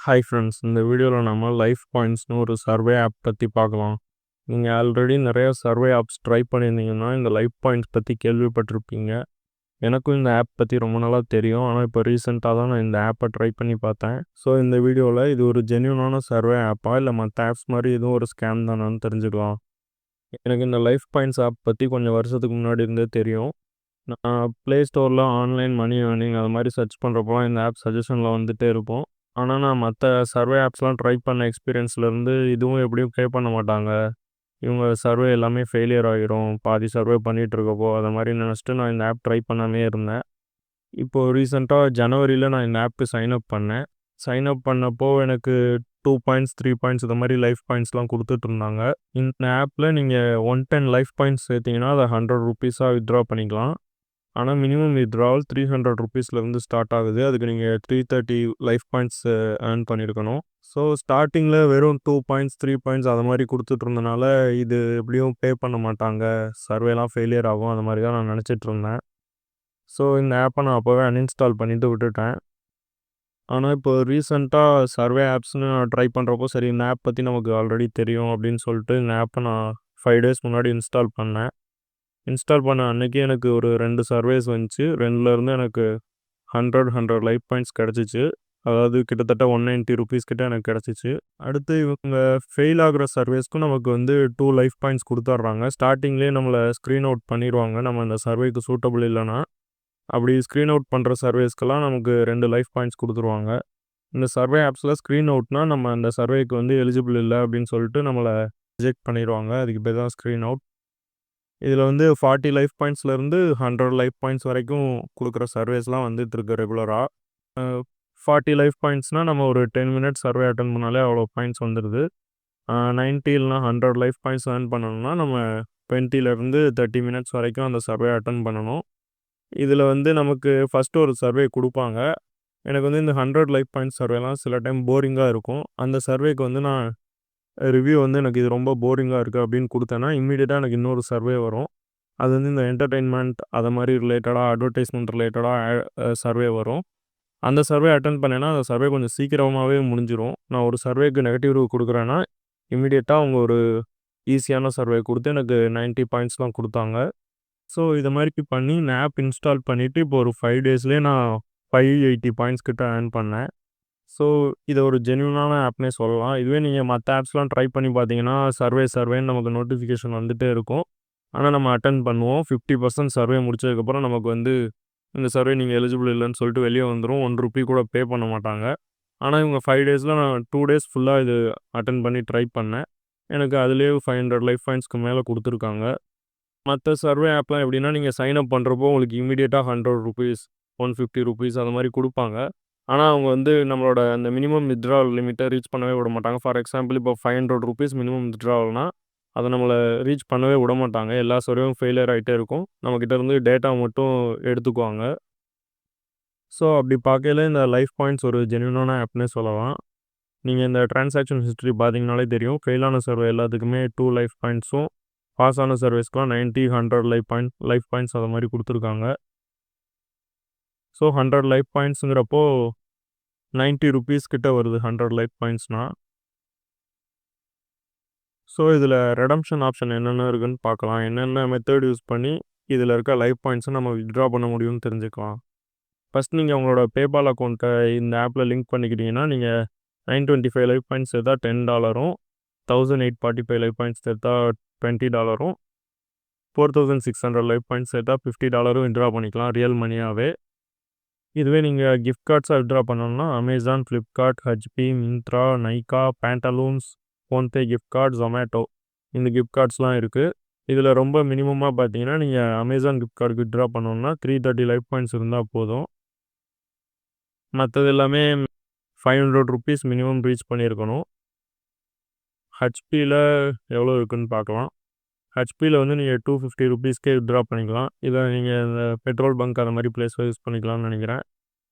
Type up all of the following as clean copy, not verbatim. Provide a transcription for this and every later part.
Hi friends, இந்த வீடியோவில் நம்ம லைஃப் பாயிண்ட்ஸ்னு ஒரு சர்வே ஆப் பற்றி பார்க்கலாம். நீங்கள் ஆல்ரெடி நிறைய சர்வே ஆப்ஸ் ட்ரை பண்ணியிருந்தீங்கன்னா இந்த லைஃப் பாயிண்ட்ஸ் பற்றி கேள்விப்பட்டிருப்பீங்க. எனக்கும் இந்த ஆப் பற்றி ரொம்ப நாளாக தெரியும். ஆனால் இப்போ ரீசெண்டாக தான் நான் இந்த ஆப்பை ட்ரை பண்ணி பார்த்தேன். ஸோ இந்த வீடியோவில் இது ஒரு ஜென்யூனான சர்வே ஆப்பா இல்லை மற்ற ஆப்ஸ் மாதிரி எதுவும் ஒரு ஸ்கேம் தானான்னு தெரிஞ்சுக்கலாம். எனக்கு இந்த லைஃப் பாயிண்ட்ஸ் ஆப் பற்றி கொஞ்சம் வருஷத்துக்கு முன்னாடி இருந்தே தெரியும். நான் ப்ளே ஸ்டோரில் ஆன்லைன் மணி ஏர்னிங் அது மாதிரி சர்ச் பண்ணுறப்போலாம் இந்த ஆப் சஜஷனில் வந்துகிட்டே இருக்கும். ஆனால் நான் மற்ற சர்வே ஆப்ஸ்லாம் ட்ரை பண்ண எக்ஸ்பீரியன்ஸ்லேருந்து இதுவும் எப்படியும் பே பண்ண மாட்டாங்க, இவங்க சர்வே எல்லாமே ஃபெயிலியர் ஆகிரும், பாதி சர்வே பண்ணிகிட்டு இருக்கப்போ அதை மாதிரி நினச்சிட்டு நான் இந்த ஆப் ட்ரை பண்ணாமே இருந்தேன். இப்போது ரீசெண்டாக ஜனவரியில் நான் இந்த ஆப்புக்கு சைன் அப் பண்ணேன். சைன் அப் பண்ணப்போ எனக்கு 2 பாயிண்ட்ஸ் 3 பாயிண்ட்ஸ் இது மாதிரி லைஃப் பாயிண்ட்ஸ்லாம் கொடுத்துட்ருந்தாங்க. இந்த ஆப்பில் நீங்கள் 110 லைஃப் பாயிண்ட்ஸ் சேர்த்திங்கன்னா அதை 100 ருபீஸாக வித்ட்ரா பண்ணிக்கலாம். ஆனால் மினிமம் வித்ட்ராவல் 300 ருபீஸ்லேருந்து ஸ்டார்ட் ஆகுது. அதுக்கு நீங்கள் 330 லைஃப் பாயிண்ட்ஸ் ஏர்ன் பண்ணியிருக்கணும். ஸோ ஸ்டார்டிங்கில் வெறும் 2 பாயிண்ட்ஸ் 3 பாயிண்ட்ஸ் அது மாதிரி கொடுத்துட்ருந்தனால இது எப்படியும் பே பண்ண மாட்டாங்க, சர்வேலாம் ஃபெயிலியர் ஆகும், அது மாதிரி தான் நான் நினச்சிட்டு இருந்தேன். ஸோ இந்த ஆப்பை நான் அப்போவே அன்இன்ஸ்டால் பண்ணிவிட்டு விட்டுட்டேன். ஆனால் இப்போ ரீசெண்டாக சர்வே ஆப்ஸ்னு நான் ட்ரை பண்ணுறப்போ சரி இந்த ஆப் பற்றி நமக்கு ஆல்ரெடி தெரியும் அப்படின்னு சொல்லிட்டு இந்த ஆப்பை நான் 5 டேஸ் முன்னாடி இன்ஸ்டால் பண்ணேன். இன்ஸ்டால் பண்ண அன்றைக்கி எனக்கு ஒரு 2 சர்வேஸ் வந்துச்சு. 2லேருந்து எனக்கு 100 லைஃப் பாயிண்ட்ஸ் கிடச்சிச்சு. அதாவது கிட்டத்தட்ட 190 ருபீஸ் கிட்ட எனக்கு கிடச்சிச்சு. அடுத்து இவங்க ஃபெயில் ஆகிற சர்வேஸ்க்கும் நமக்கு 2 லைஃப் பாயிண்ட்ஸ் கொடுத்துட்றாங்க. ஸ்டார்டிங்லேயே நம்மளை ஸ்க்ரீன் அவுட் பண்ணிடுவாங்க நம்ம இந்த சர்வேக்கு சூட்டபிள் இல்லைன்னா. அப்படி ஸ்க்ரீன் அவுட் பண்ணுற சர்வேஸ்க்கெல்லாம் நமக்கு 2 லைஃப் பாயிண்ட்ஸ் கொடுத்துருவாங்க. இந்த சர்வே ஆப்ஸில் ஸ்க்ரீன் அவுட்னா நம்ம அந்த சர்வேக்கு எலிஜிபிள் இல்லை அப்படின்னு சொல்லிட்டு நம்மளை ரிஜெக்ட் பண்ணிடுவாங்க. அதுக்கு பேர் தான் ஸ்க்ரீன் அவுட். இதில் 40 லைஃப் பாயிண்ட்ஸ்லேருந்து 100 லைஃப் பாயிண்ட்ஸ் வரைக்கும் கொடுக்குற சர்வேஸ்லாம் வந்துட்டுருக்கு ரெகுலராக. 40 லைஃப் பாயிண்ட்ஸ்னால் நம்ம ஒரு 10 மினிட்ஸ் சர்வே அட்டன் பண்ணாலே அவ்வளோ பாயிண்ட்ஸ் வந்துடுது. 90 இல்லைனா 100 லைஃப் பாயிண்ட்ஸ் ஏர்ன் பண்ணணும்னா நம்ம 20லேருந்து 30 மினிட்ஸ் வரைக்கும் அந்த சர்வே அட்டன் பண்ணணும். இதில் நமக்கு ஃபஸ்ட்டு ஒரு சர்வே கொடுப்பாங்க. எனக்கு இந்த 100 லைஃப் பாயிண்ட்ஸ் சர்வேலாம் சில டைம் போரிங்காக இருக்கும். அந்த சர்வேக்கு நான் ரிவ்யூ எனக்கு இது ரொம்ப போரிங்காக இருக்குது அப்படின்னு கொடுத்தேன்னா இம்மீடியட்டாக எனக்கு இன்னொரு சர்வே வரும். அது இந்த என்டர்டெயின்மெண்ட் அதை மாதிரி ரிலேட்டடாக அட்வர்டைஸ்மெண்ட் ரிலேட்டடாக சர்வே வரும். அந்த சர்வே அட்டன் பண்ணேன்னா அந்த சர்வே கொஞ்சம் சீக்கிரமாகவே முடிஞ்சிடும். நான் ஒரு சர்வேக்கு நெகட்டிவ் ரிவ்யூ கொடுக்குறேன்னா இம்மீடியட்டாக அவங்க ஒரு ஈஸியான சர்வே கொடுத்து எனக்கு 90 பாயிண்ட்ஸ்லாம் கொடுத்தாங்க. ஸோ இதை மாதிரி பண்ணி நான் ஆப் இன்ஸ்டால் பண்ணிவிட்டு இப்போ ஒரு 5 டேஸ்லேயே நான் 580 பாயிண்ட்ஸ் கிட்ட ஏர்ன் பண்ணேன். ஸோ இதை ஒரு ஜென்யூனான ஆப்னே சொல்லலாம். இதுவே நீங்கள் மற்ற ஆப்ஸ்லாம் ட்ரை பண்ணி பார்த்தீங்கன்னா சர்வேன்னு நமக்கு நோட்டிஃபிகேஷன் வந்துகிட்டே இருக்கும். ஆனால் நம்ம அட்டன் பண்ணுவோம். 50% சர்வே முடிச்சதுக்கப்புறம் நமக்கு இந்த சர்வே நீங்கள் எலிஜிபிள் இல்லைன்னு சொல்லிட்டு வெளியே வந்துடும். 1 ருபி கூட பே பண்ண மாட்டாங்க. ஆனால் இவங்க 5 டேஸில் நான் 2 டேஸ் ஃபுல்லாக இது அட்டன் பண்ணி ட்ரை பண்ணேன். எனக்கு அதுலேயே 500 லைஃப் பாயிண்ட்ஸ்க்கு மேலே கொடுத்துருக்காங்க. மற்ற சர்வே ஆப்லாம் எப்படின்னா நீங்கள் சைன் அப் பண்ணுறப்போ உங்களுக்கு இமீடியட்டாக 100 ருபீஸ் 150 ருபீஸ் அது மாதிரி கொடுப்பாங்க. ஆனால் அவங்க நம்மளோட அந்த மினிமம் வித்ட்ராவல் லிமிட்டை ரீச் பண்ணவே விட மாட்டாங்க. ஃபார் எக்ஸாம்பிள் இப்போ 500 ருபீஸ் மினிமம் வித்ட்ராவல்னா அதை நம்மளை ரீச் பண்ணவே விட மாட்டாங்க. எல்லா சர்வேவும் ஃபெயிலியர் ஆகிட்டே இருக்கும். நம்மக்கிட்ட டேட்டா மட்டும் எடுத்துக்குவாங்க. ஸோ அப்படி பார்க்கையில இந்த லைஃப் பாயிண்ட்ஸ் ஒரு ஜென்யூனான ஆப்னே சொல்லலாம். நீங்கள் இந்த ட்ரான்சாக்ஷன் ஹிஸ்ட்ரி பார்த்தீங்கனாலே தெரியும். ஃபெயிலான சர்வே எல்லாத்துக்குமே 2 லைஃப் பாயிண்ட்ஸும், பாஸ் ஆன சர்வேஸ்க்குலாம் 90 100 லைஃப் பாயிண்ட்ஸ் அதை மாதிரி கொடுத்துருக்காங்க. ஸோ 100 லைஃப் பாயிண்ட்ஸுங்கிறப்போ 90 ருபீஸ் கிட்ட வருது 100 லைஃப் பாயிண்ட்ஸ்னால். ஸோ இதில் ரெடம்ஷன் ஆப்ஷன் என்னென்ன இருக்குதுன்னு பார்க்கலாம். என்னென்ன மெத்தட் யூஸ் பண்ணி இதில் இருக்க லைஃப் பாயிண்ட்ஸை நம்ம வித்ட்ரா பண்ண முடியும்னு தெரிஞ்சுக்கலாம். ஃபஸ்ட் நீங்கள் உங்களோட பேபால் அக்கௌண்ட்டை இந்த ஆப்பில் லிங்க் பண்ணிக்கிட்டீங்கன்னா நீங்கள் 925 லைஃப் பாயிண்ட்ஸ் சேர்த்தா $10, 1845 லைஃப் பாயிண்ட்ஸ் சேர்த்தா $20, 4600 லைஃப் பாயிண்ட்ஸ் சேர்த்தா $50 வித்ட்ரா பண்ணிக்கலாம் ரியல் மணியாகவே. இதுவே நீங்கள் கிஃப்ட் கார்ட்ஸாக வித்ட்ரா பண்ணணும்னா Amazon, Flipkart, HP, Myntra, Nykaa, Pantaloons, PhonePe gift card, Zomato இந்த கிஃப்ட் கார்ட்ஸ்லாம் இருக்குது. இதில் ரொம்ப மினிமமாக பார்த்தீங்கன்னா நீங்கள் அமேசான் கிஃப்ட் கார்டுக்கு வித்ட்ரா பண்ணணும்னா 330 லைஃப் பாயிண்ட்ஸ் இருந்தால் போதும். மற்றது எல்லாமே 500 ருபீஸ் மினிமம் ரீச் பண்ணியிருக்கணும். ஹச்பியில் எவ்வளோ இருக்குதுன்னு பார்க்கலாம். ஹச்பியில் நீங்கள் 250 ருபீஸ்க்கே வித்ட்ரா பண்ணிக்கலாம். இதை நீங்கள் இந்த பெட்ரோல் பங்க் அந்த மாதிரி பிளேஸில் யூஸ் பண்ணிக்கலாம்னு நினைக்கிறேன்.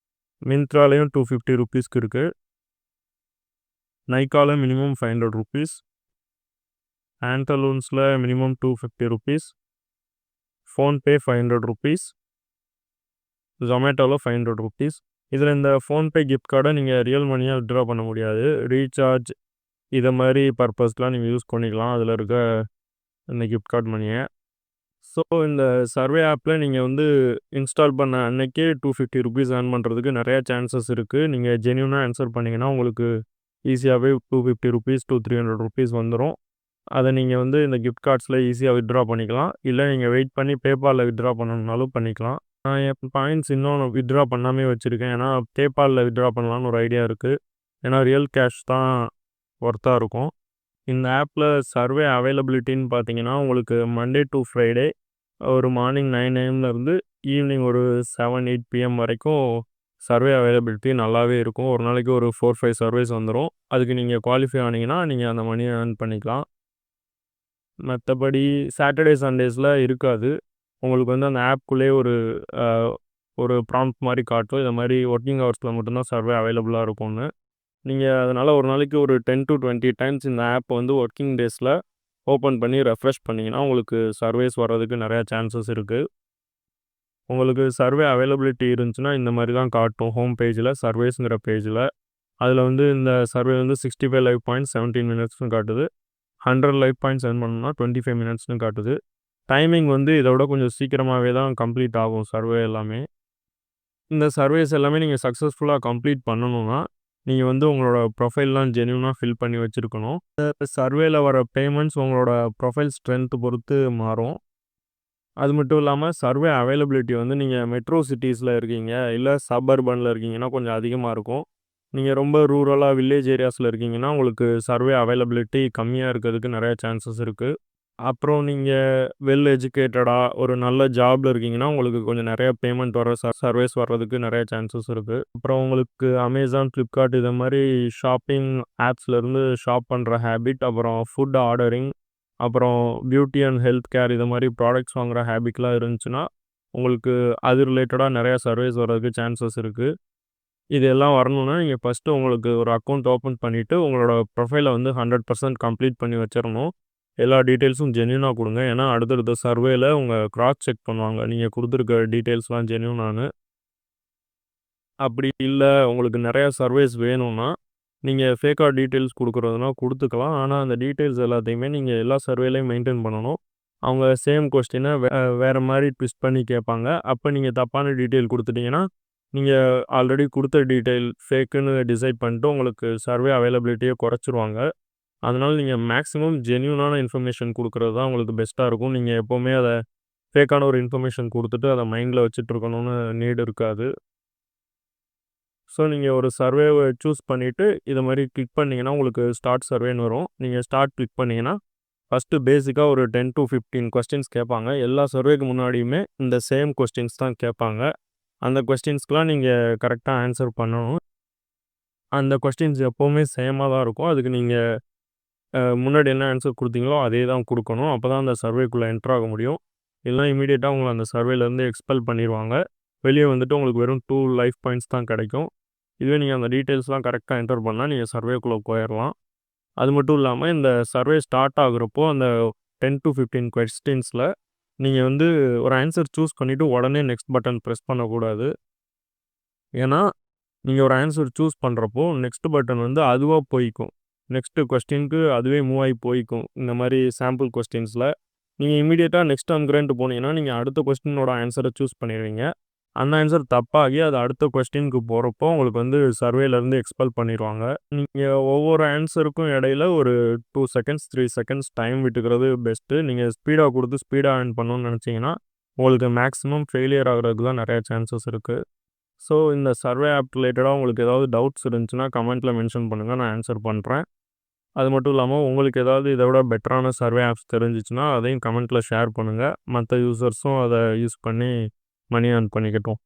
மிந்த்ராலையும் 250 ருபீஸ்க்கு இருக்குது. நைக்காவில் மினிமம் 500 ருபீஸ், பேண்டலூன்ஸில் மினிமம் 250 ருபீஸ், ஃபோன்பே 500 ருபீஸ், ஜொமேட்டோவில் 500 ருபீஸ். இதில் இந்த ஃபோன்பே கிஃப்ட் கார்டை நீங்கள் ரியல் மணியாக வித்ட்ரா பண்ண முடியாது. ரீசார்ஜ் இதை மாதிரி பர்பஸ்லாம் நீங்கள் யூஸ் பண்ணிக்கலாம் அதில் இருக்க இந்த கிஃப்ட் கார்டு மணியை. ஸோ இந்த சர்வே ஆப்பில் நீங்கள் வந்து இன்ஸ்டால் பண்ண அன்னைக்கே ₹250 ஏர்ன் பண்ணுறதுக்கு நிறையா சான்சஸ் இருக்குது. நீங்கள் ஜென்யூனாக ஆன்சர் பண்ணிங்கன்னா உங்களுக்கு ஈஸியாகவே ₹250 to ₹300 வந்துடும். அதை நீங்கள் வந்து இந்த கிஃப்ட் கார்ட்ஸில் ஈஸியாக வித்ட்ரா பண்ணிக்கலாம். இல்லை நீங்கள் வெயிட் பண்ணி பேபாலில் வித்ட்ரா பண்ணணுன்னாலும் பண்ணிக்கலாம். நான் என் பாயிண்ட்ஸ் இன்னும் வித்ட்ரா பண்ணாமே வச்சுருக்கேன். ஏன்னா பேபாலில் வித்ட்ரா பண்ணலான்னு ஒரு ஐடியா இருக்குது. ஏன்னா ரியல் கேஷ் தான் ஒர்த்தாக இருக்கும். இந்த ஆப்பில் சர்வே அவைலபிலிட்டின்னு பார்த்தீங்கன்னா உங்களுக்கு மண்டே டு ஃப்ரைடே ஒரு மார்னிங் 9 AM ஈவினிங் ஒரு 7-8 PM வரைக்கும் சர்வே அவைலபிலிட்டி நல்லாவே இருக்கும். ஒரு நாளைக்கு ஒரு 4-5 சர்வேஸ் வந்துடும். அதுக்கு நீங்கள் குவாலிஃபை ஆனீங்கன்னா நீங்கள் அந்த மணியை ஏர்ன் பண்ணிக்கலாம். மற்றபடி சாட்டர்டே சண்டேஸில் இருக்காது. உங்களுக்கு வந்து அந்த ஆப்குள்ளேயே ஒரு ப்ராம்ப்ட் மாதிரி காட்டும். இதை மாதிரி ஒர்க்கிங் ஹவர்ஸில் மட்டும்தான் சர்வே அவைலபிளாக இருக்கும்னு. நீங்கள் அதனால் ஒரு நாளைக்கு ஒரு 10 to 20 டைம்ஸ் இந்த ஆப் வந்து ஒர்க்கிங் டேஸில் ஓப்பன் பண்ணி ரெஃப்ரெஷ் பண்ணிங்கன்னா உங்களுக்கு சர்வேஸ் வர்றதுக்கு நிறையா சான்சஸ் இருக்குது. உங்களுக்கு சர்வே அவைலபிலிட்டி இருந்துச்சுன்னா இந்த மாதிரி தான் காட்டும் ஹோம் பேஜில், சர்வேஸுங்கிற பேஜில். அதில் வந்து இந்த சர்வே வந்து 65 லைவ் பாயிண்ட்ஸ் 17 மினிட்ஸ்னு காட்டுது. 100 லைவ் பாயிண்ட்ஸ் ஏர்ன் பண்ணணும்னா 25 மினிட்ஸ்னு காட்டுது. டைமிங் வந்து இதை விட கொஞ்சம் சீக்கிரமாகவே தான் கம்ப்ளீட் ஆகும் சர்வே எல்லாமே. இந்த சர்வேஸ் எல்லாமே நீங்கள் சக்ஸஸ்ஃபுல்லாக கம்ப்ளீட் பண்ணணும்னா நீங்கள் வந்து உங்களோட ப்ரொஃபைல்லாம் ஜென்யூனாக ஃபில் பண்ணி வச்சுருக்கணும். இந்த சர்வேல வர பேமெண்ட்ஸ் உங்களோட ப்ரொஃபைல் ஸ்ட்ரென்த்து பொறுத்து மாறும். அது மட்டும் இல்லாமல் சர்வே அவைலபிலிட்டி வந்து நீங்கள் மெட்ரோ சிட்டிஸில் இருக்கீங்க இல்லை சபர்பனில் இருக்கீங்கன்னா கொஞ்சம் அதிகமாக இருக்கும். நீங்கள் ரொம்ப ரூரலாக வில்லேஜ் ஏரியாஸில் இருக்கீங்கன்னா உங்களுக்கு சர்வே அவைலபிலிட்டி கம்மியாக இருக்கிறதுக்கு நிறைய சான்சஸ் இருக்குது. அப்புறம் நீங்கள் வெல் எஜுகேட்டடாக ஒரு நல்ல ஜாபில் இருக்கீங்கன்னா உங்களுக்கு கொஞ்சம் நிறையா பேமெண்ட் வர சர்வேஸ் வர்றதுக்கு நிறைய சான்சஸ் இருக்குது. அப்புறம் உங்களுக்கு அமேசான், ஃப்ளிப்கார்ட் இது மாதிரி ஷாப்பிங் ஆப்ஸ்லேருந்து ஷாப் பண்ணுற ஹேபிட், அப்புறம் ஃபுட் ஆர்டரிங், அப்புறம் பியூட்டி அண்ட் ஹெல்த் கேர் இது மாதிரி ப்ராடக்ட்ஸ் வாங்குகிற ஹேபிட்லாம் இருந்துச்சுன்னா உங்களுக்கு அது ரிலேட்டடாக நிறையா சர்வேஸ் வர்றதுக்கு சான்சஸ் இருக்குது. இது எல்லாம் வரணும்னா நீங்கள் ஃபஸ்ட்டு உங்களுக்கு ஒரு அக்கௌண்ட் ஓப்பன் பண்ணிவிட்டு உங்களோட ப்ரொஃபைலை வந்து 100% கம்ப்ளீட் பண்ணி வச்சிடணும். எல்லா டீட்டெயில்ஸும் ஜென்யூனாக கொடுங்க. ஏன்னா அடுத்தடுத்த சர்வேல உங்கள் கிராஸ் செக் பண்ணுவாங்க நீங்கள் கொடுத்துருக்க டீட்டெயில்ஸ்லாம் ஜென்யூனானு. அப்படி இல்லை உங்களுக்கு நிறையா சர்வேஸ் வேணும்னா நீங்கள் ஃபேக்காக டீட்டெயில்ஸ் கொடுக்குறதுனா கொடுத்துக்கலாம். ஆனால் அந்த டீட்டெயில்ஸ் எல்லாத்தையுமே நீங்கள் எல்லா சர்வேலையும் மெயின்டைன் பண்ணணும். அவங்க சேம் கொஸ்டினை வேறு மாதிரி ட்விஸ்ட் பண்ணி கேட்பாங்க. அப்போ நீங்கள் தப்பான டீட்டெயில் கொடுத்துட்டீங்கன்னா நீங்கள் ஆல்ரெடி கொடுத்த டீட்டெயில் ஃபேக்குன்னு டிசைட் பண்ணிட்டு உங்களுக்கு சர்வே அவைலபிலிட்டியை குறைச்சிருவாங்க. அதனால் நீங்கள் மேக்ஸிமம் ஜென்யூனான இன்ஃபர்மேஷன் கொடுக்குறது தான் உங்களுக்கு பெஸ்ட்டாக இருக்கும். நீங்கள் எப்போவுமே அதை ஃபேக்கான ஒரு இன்ஃபர்மேஷன் கொடுத்துட்டு அதை மைண்டில் வச்சுட்ருக்கணும்னு நீடு இருக்காது. ஸோ நீங்கள் ஒரு சர்வேவை சூஸ் பண்ணிவிட்டு இதை மாதிரி கிளிக் பண்ணிங்கன்னா உங்களுக்கு ஸ்டார்ட் சர்வேன்னு வரும். நீங்கள் ஸ்டார்ட் கிளிக் பண்ணிங்கன்னா ஃபஸ்ட்டு பேசிக்காக ஒரு 10 to 15 கொஸ்டின்ஸ் கேட்பாங்க. எல்லா சர்வேக்கு முன்னாடியுமே இந்த சேம் கொஸ்டின்ஸ் தான் கேட்பாங்க. அந்த கொஸ்டின்ஸ்க்கெலாம் நீங்கள் கரெக்டாக ஆன்சர் பண்ணணும். அந்த கொஸ்டின்ஸ் எப்போவுமே சேமாக தான் இருக்கும். அதுக்கு நீங்கள் முன்னாடி என்ன ஆன்சர் கொடுத்தீங்களோ அதே தான் கொடுக்கணும். அப்போ தான் அந்த சர்வேக்குள்ளே என்ட்ரு ஆக முடியும். இல்லைனா இமீடியட்டாக உங்களை அந்த சர்வேலேருந்து எக்ஸ்பெல் பண்ணிடுவாங்க. வெளியே வந்துட்டு உங்களுக்கு வெறும் 2 லைஃப் பாயிண்ட்ஸ் தான் கிடைக்கும். இதுவே நீங்கள் அந்த டீட்டெயில்ஸ்லாம் கரெக்டாக என்டர் பண்ணால் நீங்கள் சர்வேக்குள்ளே போயிடலாம். அது மட்டும் இல்லாமல் இந்த சர்வே ஸ்டார்ட் ஆகுறப்போ அந்த 10 to 15 கொஸ்டின்ஸில் நீங்கள் வந்து ஒரு ஆன்சர் சூஸ் பண்ணிவிட்டு உடனே நெக்ஸ்ட் பட்டன் ப்ரெஸ் பண்ணக்கூடாது. ஏன்னா நீங்கள் ஒரு ஆன்சர் சூஸ் பண்ணுறப்போ நெக்ஸ்ட் பட்டன் வந்து அதுவாக போய்க்கும். நெக்ஸ்ட்டு கொஸ்டினுக்கு அதுவே மூவ் ஆகி போய்க்கும். இந்த மாதிரி சாம்பிள் கொஸ்டின்ஸில் நீங்கள் இமீடியட்டாக நெக்ஸ்ட் அங்கேன்ட்டு போனீங்கன்னா நீங்கள் அடுத்த கொஸ்டினோட ஆன்சரை சூஸ் பண்ணிடுவீங்க. அந்த ஆன்சர் தப்பாகி அது அடுத்த கொஸ்டினுக்கு போகிறப்போ உங்களுக்கு வந்து சர்வேலேருந்து எக்ஸ்பெல் பண்ணிடுவாங்க. நீங்கள் ஒவ்வொரு ஆன்சருக்கும் இடையில ஒரு 2 செகண்ட்ஸ் 3 செகண்ட்ஸ் டைம் விட்டுக்கிறது பெஸ்ட்டு. நீங்கள் ஸ்பீடாக கொடுத்து ஸ்பீடாக ஏர்ன் பண்ணணும்னு நினச்சிங்கன்னா உங்களுக்கு மேக்ஸிமம் ஃபெயிலியர் ஆகிறதுக்கு தான் நிறையா சான்சஸ் இருக்குது. ஸோ இந்த சர்வே ஆப் ரிலேட்டடாக உங்களுக்கு ஏதாவது டவுட்ஸ் இருந்துச்சுன்னா கமெண்ட்டில் மென்ஷன் பண்ணுங்கள், நான் ஆன்சர் பண்ணுறேன். அது மட்டும் இல்லாமல் உங்களுக்கு ஏதாவது இதை விட பெட்டரான சர்வே ஆப்ஸ் தெரிஞ்சிச்சுன்னா அதையும் கமெண்ட்டில் ஷேர் பண்ணுங்கள். மற்ற யூசர்ஸும் அதை யூஸ் பண்ணி மணி ஏர்ன் பண்ணிக்கட்டும்.